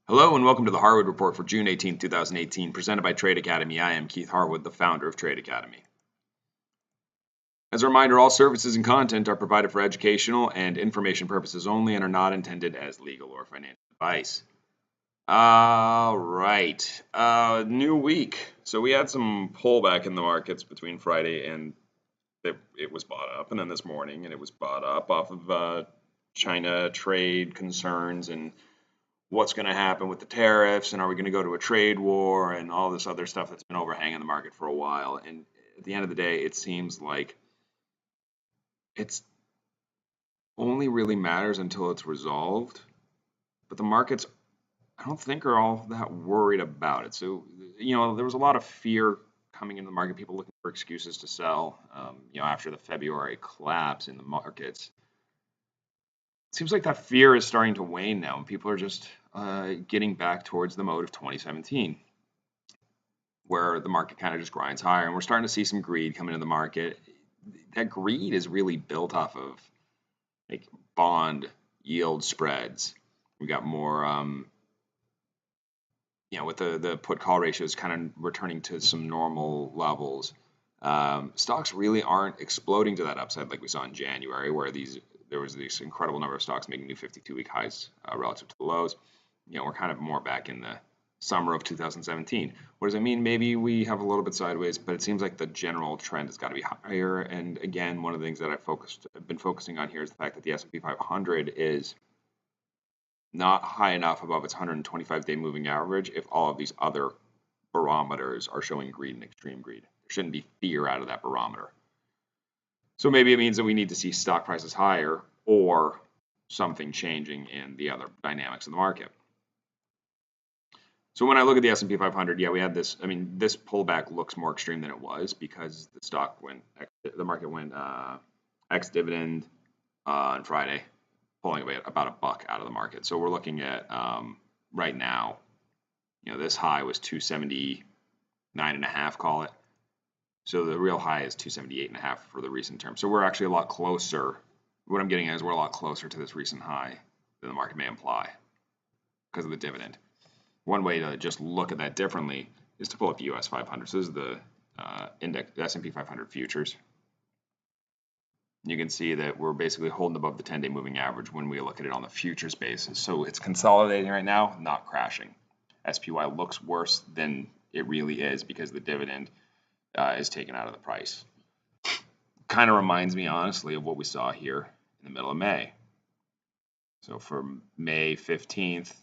Hello and welcome to the Harwood Report for June 18, 2018, presented by Trade Academy. I am Keith Harwood, the founder of Trade Academy. As a reminder, all services and content are provided for educational and information purposes only and are not intended as legal or financial advice. All right, new week. So we had some pullback in the markets between Friday and it was bought up, and then this morning, and it was bought up off of China trade concerns and what's going to happen with the tariffs, and are we going to go to a trade war, and all this other stuff that's been overhanging the market for a while. And at the end of the day, it seems like it's only really matters until it's resolved. But the markets, I don't think, are all that worried about it. So, there was a lot of fear coming into the market, people looking for excuses to sell, after the February collapse in the markets. It seems like that fear is starting to wane now, and people are just getting back towards the mode of 2017, where the market kind of just grinds higher, and we're starting to see some greed come into the market. That greed is really built off of like bond yield spreads. We got more, with the put call ratios kind of returning to some normal levels. Stocks really aren't exploding to that upside like we saw in January, where there was this incredible number of stocks making new 52-week highs relative to the lows. We're kind of more back in the summer of 2017. What does it mean? Maybe we have a little bit sideways, but it seems like the general trend has got to be higher. And again, one of the things that I've been focusing on here is the fact that the S&P 500 is not high enough above its 125-day moving average if all of these other barometers are showing greed and extreme greed. There shouldn't be fear out of that barometer. So maybe it means that we need to see stock prices higher or something changing in the other dynamics of the market. So when I look at the S&P 500, we had this. I mean, this pullback looks more extreme than it was because the market went ex-dividend on Friday, pulling about $1 out of the market. So we're looking at right now, this high was 279.5, call it. So the real high is 278.5 for the recent term. So we're actually a lot closer. What I'm getting at is we're a lot closer to this recent high than the market may imply because of the dividend. One way to just look at that differently is to pull up the US 500. So this is the index, the S&P 500 futures. You can see that we're basically holding above the 10-day moving average when we look at it on the futures basis. So it's consolidating right now, not crashing. SPY looks worse than it really is because the dividend is taken out of the price. Kind of reminds me, honestly, of what we saw here in the middle of May. So from May 15th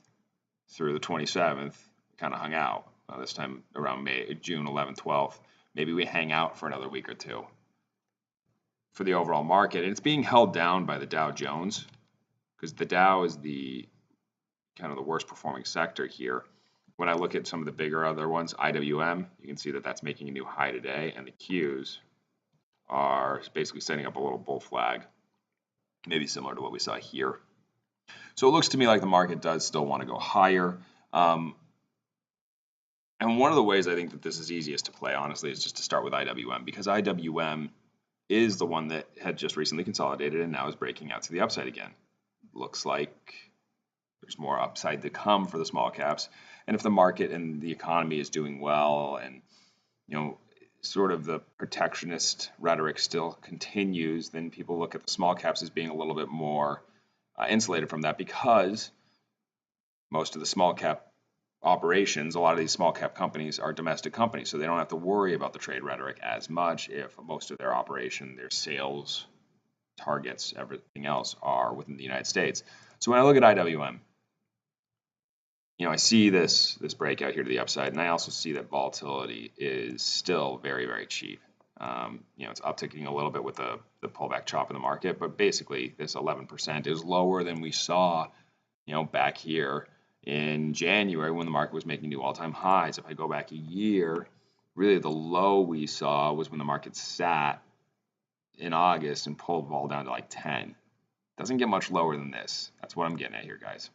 through the 27th, we kind of hung out. This time around June 11th, 12th, maybe we hang out for another week or two. For the overall market, and it's being held down by the Dow Jones because the Dow is the kind of the worst performing sector here. When I look at some of the bigger other ones, IWM, you can see that that's making a new high today, and the Qs are basically setting up a little bull flag, maybe similar to what we saw here. So it looks to me like the market does still want to go higher. And one of the ways I think that this is easiest to play, honestly, is just to start with IWM, because IWM is the one that had just recently consolidated and now is breaking out to the upside again. Looks like there's more upside to come for the small caps. And if the market and the economy is doing well and, sort of the protectionist rhetoric still continues, then people look at the small caps as being a little bit more insulated from that because most of the small cap operations, a lot of these small cap companies are domestic companies, so they don't have to worry about the trade rhetoric as much if most of their operation, their sales targets, everything else are within the United States. So when I look at IWM, I see this breakout here to the upside, and I also see that volatility is still very, very cheap. It's upticking a little bit with the pullback chop in the market, but basically this 11% is lower than we saw, back here in January when the market was making new all-time highs. If I go back a year, really the low we saw was when the market sat in August and pulled vol down to like 10. Doesn't get much lower than this. That's what I'm getting at here, guys.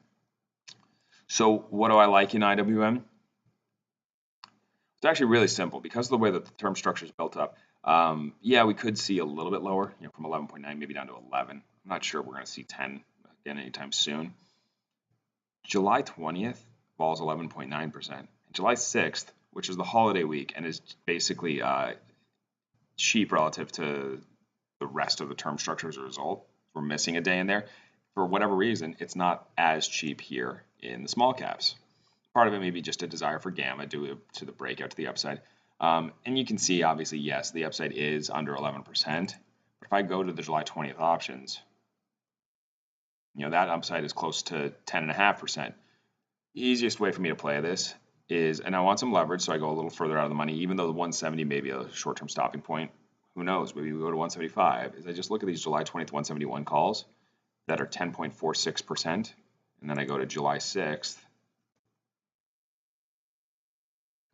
So what do I like in IWM? It's actually really simple because of the way that the term structure is built up. We could see a little bit lower, from 11.9 maybe down to 11. I'm not sure we're going to see 10 again anytime soon. July 20th vol is 11.9%. July 6th, which is the holiday week and is basically cheap relative to the rest of the term structure as a result. We're missing a day in there. For whatever reason, it's not as cheap here in the small caps. Part of it may be just a desire for gamma due to the breakout to the upside. And you can see, obviously, yes, the upside is under 11%. But if I go to the July 20th options, that upside is close to 10.5%. The easiest way for me to play this is, and I want some leverage, so I go a little further out of the money, even though the 170 may be a short-term stopping point. Who knows? Maybe we go to 175. Is I just look at these July 20th 171 calls that are 10.46%, and then I go to July 6th.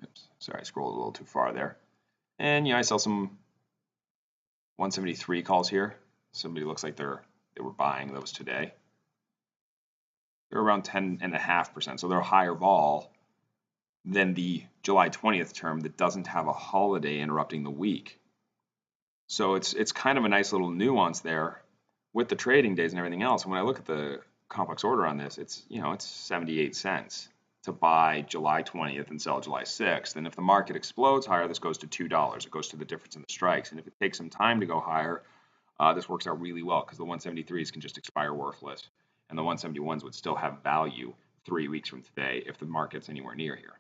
Oops, sorry, I scrolled a little too far there. And I saw some 173 calls here. Somebody looks like they were buying those today. They're around 10.5%, so they're a higher vol than the July 20th term that doesn't have a holiday interrupting the week. So it's kind of a nice little nuance there with the trading days and everything else. When I look at the complex order on this, it's 78 cents to buy July 20th and sell July 6th. And if the market explodes higher, this goes to $2. It goes to the difference in the strikes. And if it takes some time to go higher, this works out really well because the 173s can just expire worthless. And the 171s would still have value 3 weeks from today if the market's anywhere near here.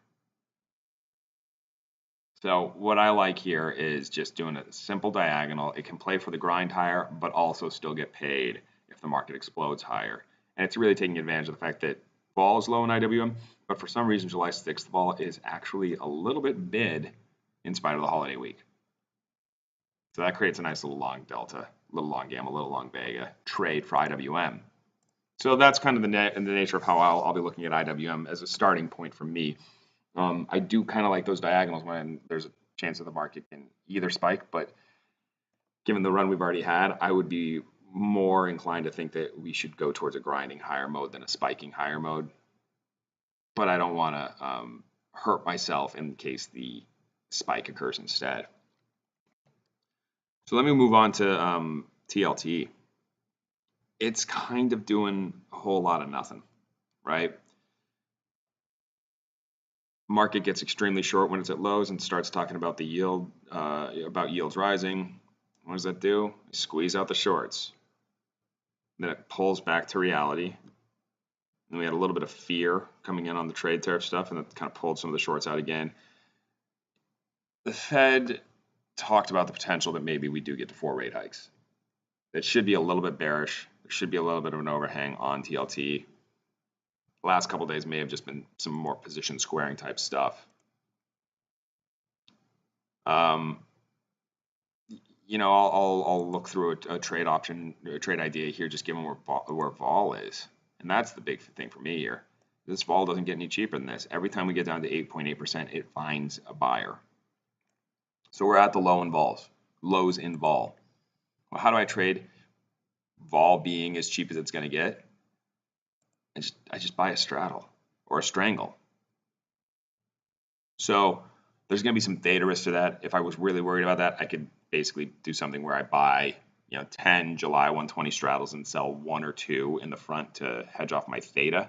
So what I like here is just doing a simple diagonal. It can play for the grind higher, but also still get paid if the market explodes higher. And it's really taking advantage of the fact that vol is low in IWM, but for some reason July 6th vol is actually a little bit bid in spite of the holiday week. So that creates a nice little long delta, little long gamma, little long vega trade for IWM. So that's kind of the nature of how I'll be looking at IWM as a starting point for me. I do kind of like those diagonals when there's a chance that the market can either spike, but given the run we've already had, I would be more inclined to think that we should go towards a grinding higher mode than a spiking higher mode. But I don't want to hurt myself in case the spike occurs instead. So let me move on to TLT. It's kind of doing a whole lot of nothing, right? Market gets extremely short when it's at lows and starts talking about the yield, about yields rising. What does that do? Squeeze out the shorts. Then it pulls back to reality. And we had a little bit of fear coming in on the trade tariff stuff, and that kind of pulled some of the shorts out again. The Fed talked about the potential that maybe we do get to 4 rate hikes. It should be a little bit bearish. There should be a little bit of an overhang on TLT. The last couple of days may have just been some more position squaring type stuff. I'll look through a trade option, a trade idea here, just given where vol is. And that's the big thing for me here. This vol doesn't get any cheaper than this. Every time we get down to 8.8%, it finds a buyer. So we're at the lows in vol. Well, how do I trade vol being as cheap as it's going to get? I just buy a straddle or a strangle. So there's going to be some theta risk to that. If I was really worried about that, I could basically do something where I buy 10 July 120 straddles and sell 1 or 2 in the front to hedge off my theta.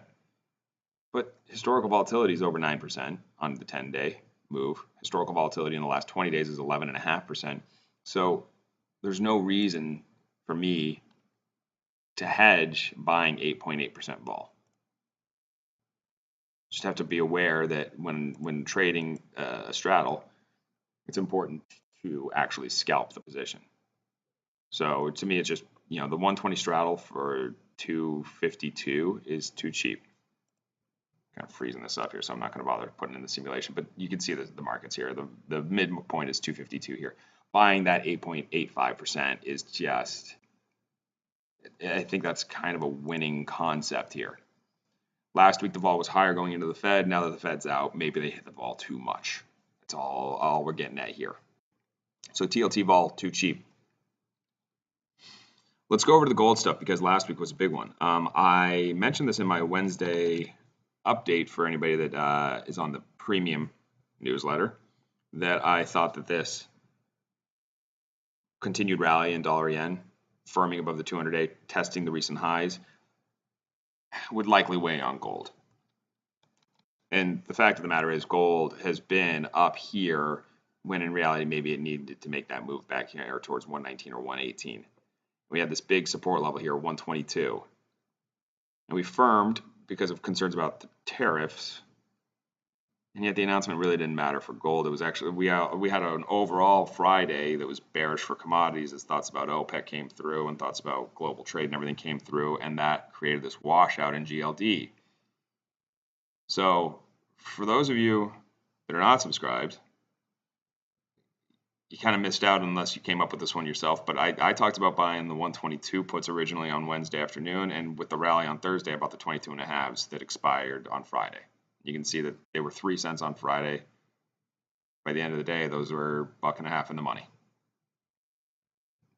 But historical volatility is over 9% on the 10-day move. Historical volatility in the last 20 days is 11.5%. So there's no reason for me to hedge buying 8.8% vol. Just have to be aware that when trading a straddle, it's important to actually scalp the position. So to me, it's just, the 120 straddle for 252 is too cheap. Kind of freezing this up here, so I'm not going to bother putting in the simulation, but you can see the markets here. The midpoint is 252 here. Buying that 8.85% is just, I think that's kind of a winning concept here. Last week, the vol was higher going into the Fed. Now that the Fed's out, maybe they hit the vol too much. That's all we're getting at here. So TLT vol, too cheap. Let's go over to the gold stuff because last week was a big one. I mentioned this in my Wednesday update for anybody that is on the premium newsletter, that I thought that this continued rally in dollar yen, firming above the 200-day, testing the recent highs, would likely weigh on gold. And the fact of the matter is gold has been up here when in reality maybe it needed to make that move back here towards 119 or 118. We had this big support level here, 122. And we firmed because of concerns about the tariffs. And yet the announcement really didn't matter for gold. It was actually, we had an overall Friday that was bearish for commodities as thoughts about OPEC came through and thoughts about global trade and everything came through, and that created this washout in GLD. So for those of you that are not subscribed, you kind of missed out unless you came up with this one yourself. But I talked about buying the 122 puts originally on Wednesday afternoon, and with the rally on Thursday, about the 22.5s that expired on Friday. You can see that they were 3 cents on Friday. By the end of the day, those were $1.50 in the money.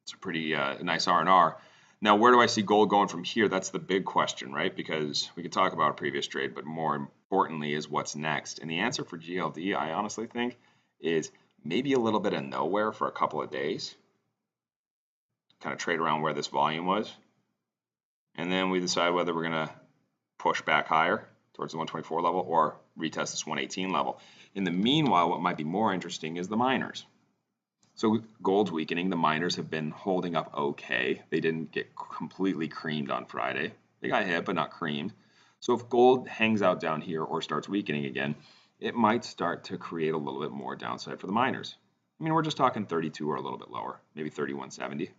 It's a pretty nice R&R. Now, where do I see gold going from here? That's the big question, right? Because we could talk about a previous trade, but more importantly is what's next. And the answer for GLD, I honestly think, is maybe a little bit of nowhere for a couple of days. Kind of trade around where this volume was. And then we decide whether we're going to push back higher towards the 124 level or retest this 118 level. In the meanwhile, what might be more interesting is the miners. So gold's weakening. The miners have been holding up okay. They didn't get completely creamed on Friday. They got hit, but not creamed. So if gold hangs out down here or starts weakening again, it might start to create a little bit more downside for the miners. I mean, we're just talking 32 or a little bit lower, maybe 31.70.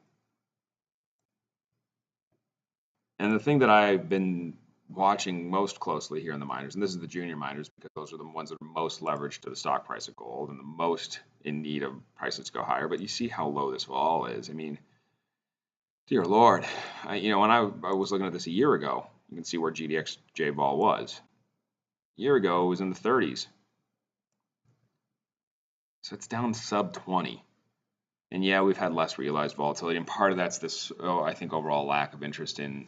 And the thing that I've been watching most closely here in the miners, and this is the junior miners because those are the ones that are most leveraged to the stock price of gold and the most in need of prices to go higher. But you see how low this vol is. I mean, dear Lord, when I was looking at this a year ago, you can see where GDXJ vol was. A year ago, it was in the 30s. So it's down sub 20. And yeah, we've had less realized volatility. And part of that's this, I think, overall lack of interest in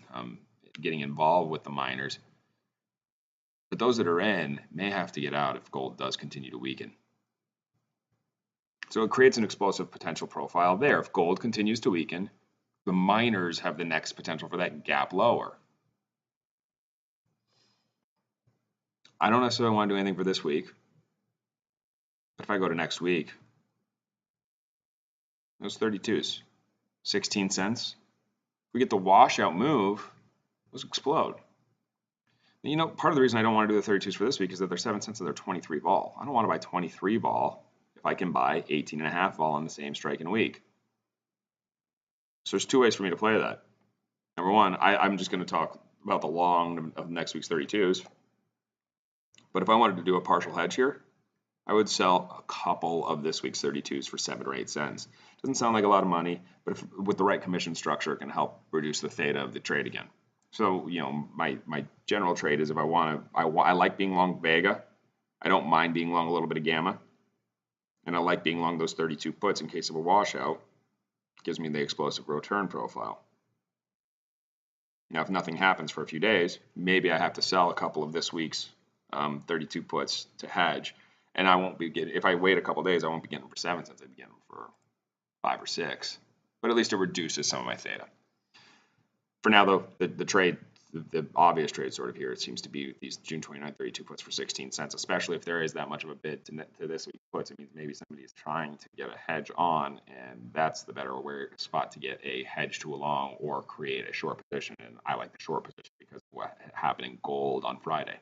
getting involved with the miners. But those that are in may have to get out if gold does continue to weaken. So it creates an explosive potential profile there. If gold continues to weaken, the miners have the next potential for that gap lower. I don't necessarily want to do anything for this week. But if I go to next week, those 32s, 16 cents. If we get the washout move, those explode. Part of the reason I don't want to do the 32s for this week is that they're 7 cents and they're 23 vol. I don't want to buy 23 vol if I can buy 18.5 vol on the same strike in a week. So there's two ways for me to play that. Number one, I'm just going to talk about the long of next week's 32s. But if I wanted to do a partial hedge here, I would sell a couple of this week's 32s for 7 or 8 cents. Doesn't sound like a lot of money, but with the right commission structure, it can help reduce the theta of the trade again. So, my general trade is if I like being long Vega. I don't mind being long a little bit of Gamma. And I like being long those 32 puts in case of a washout. It gives me the explosive return profile. Now, if nothing happens for a few days, maybe I have to sell a couple of this week's 32 puts to hedge. And I won't be getting, if I wait a couple of days, I won't be getting them for 7 cents. I'd be getting them for 5 or 6. But at least it reduces some of my theta. For now, though, the trade, the obvious trade sort of here, it seems to be these June 29, 32 puts for 16 cents, especially if there is that much of a bid to this week's puts. It means maybe somebody is trying to get a hedge on, and that's the better spot to get a hedge to a long or create a short position. And I like the short position because of what happened in gold on Friday.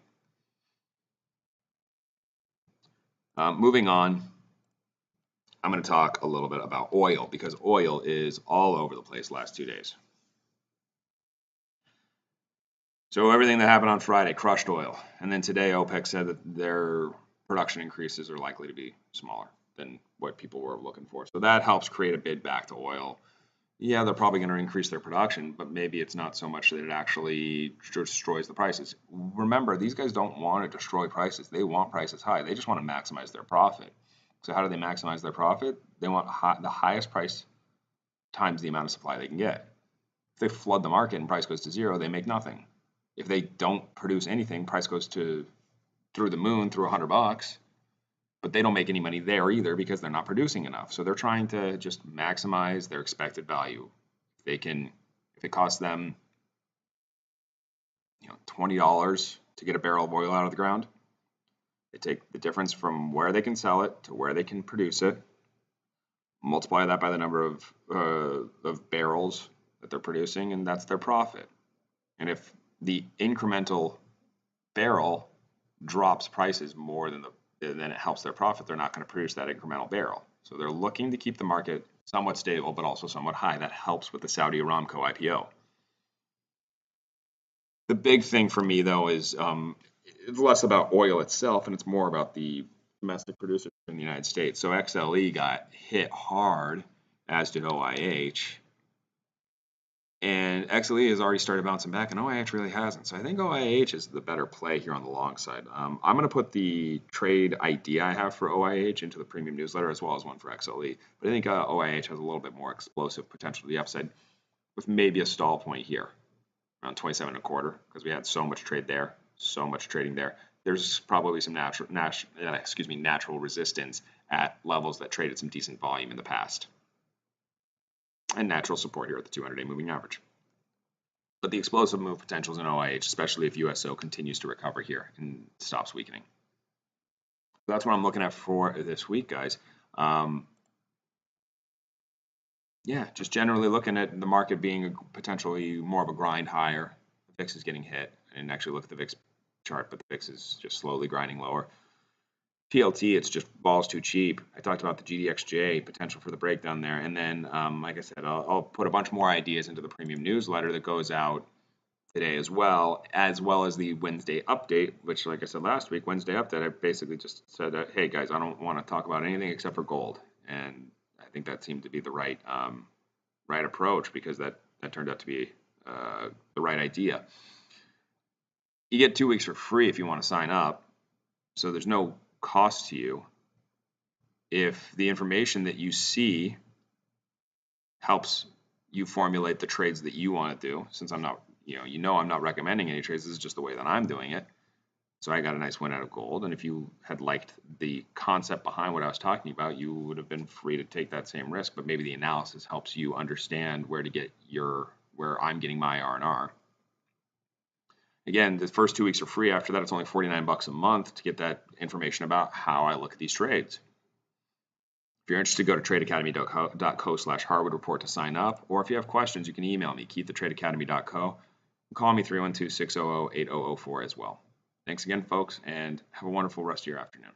Moving on, I'm going to talk a little bit about oil because oil is all over the place last 2 days. So everything that happened on Friday crushed oil. And then today OPEC said that their production increases are likely to be smaller than what people were looking for. So that helps create a bid back to oil. Yeah, they're probably going to increase their production, but maybe it's not so much that it actually destroys the prices. Remember, these guys don't want to destroy prices. They want prices high. They just want to maximize their profit. So how do they maximize their profit? They want the highest price times the amount of supply they can get. If they flood the market and price goes to zero, they make nothing. If they don't produce anything, price goes through the moon, through $100, but they don't make any money there either because they're not producing enough. So they're trying to just maximize their expected value. If it costs them, $20 to get a barrel of oil out of the ground, They take the difference from where they can sell it to where they can produce it, multiply that by the number of barrels that they're producing, and that's their profit. And if the incremental barrel drops prices more than it helps their profit, they're not going to produce that incremental barrel. So they're looking to keep the market somewhat stable, but also somewhat high. That helps with the Saudi Aramco IPO. The big thing for me, though, is it's less about oil itself, and it's more about the domestic producers in the United States. So XLE got hit hard, as did OIH. And XLE has already started bouncing back, and OIH really hasn't. So I think OIH is the better play here on the long side. I'm going to put the trade idea I have for OIH into the premium newsletter as well as one for XLE. But I think OIH has a little bit more explosive potential to the upside, with maybe a stall point here around 27.25, because we had so much trade there, so much trading there. There's probably some natural resistance at levels that traded some decent volume in the past, and natural support here at the 200-day moving average. But the explosive move potential is in OIH, especially if USO continues to recover here and stops weakening. So that's what I'm looking at for this week, guys. Yeah, just generally looking at the market being potentially more of a grind higher. The VIX is getting hit. I didn't actually look at the VIX chart, but the VIX is just slowly grinding lower. PLT, it's just balls too cheap. I talked about the GDXJ potential for the breakdown there. And then, like I said, I'll put a bunch more ideas into the premium newsletter that goes out today as well as the Wednesday update, which, like I said last week, Wednesday update, I basically just said, hey, guys, I don't want to talk about anything except for gold. And I think that seemed to be the right approach, because that turned out to be the right idea. You get 2 weeks for free if you want to sign up, so there's no cost to you. If the information that you see helps you formulate the trades that you want to do, since I'm not, I'm not recommending any trades, this is just the way that I'm doing it. So I got a nice win out of gold, and if you had liked the concept behind what I was talking about, you would have been free to take that same risk, but maybe the analysis helps you understand where I'm getting my R&R. Again, the first 2 weeks are free. After that, it's only $49 a month to get that information about how I look at these trades. If you're interested, go to tradeacademy.co/Harwood Report to sign up, or if you have questions, you can email me, keith@tradeacademy.co, and call me 312-600-8004 as well. Thanks again, folks, and have a wonderful rest of your afternoon.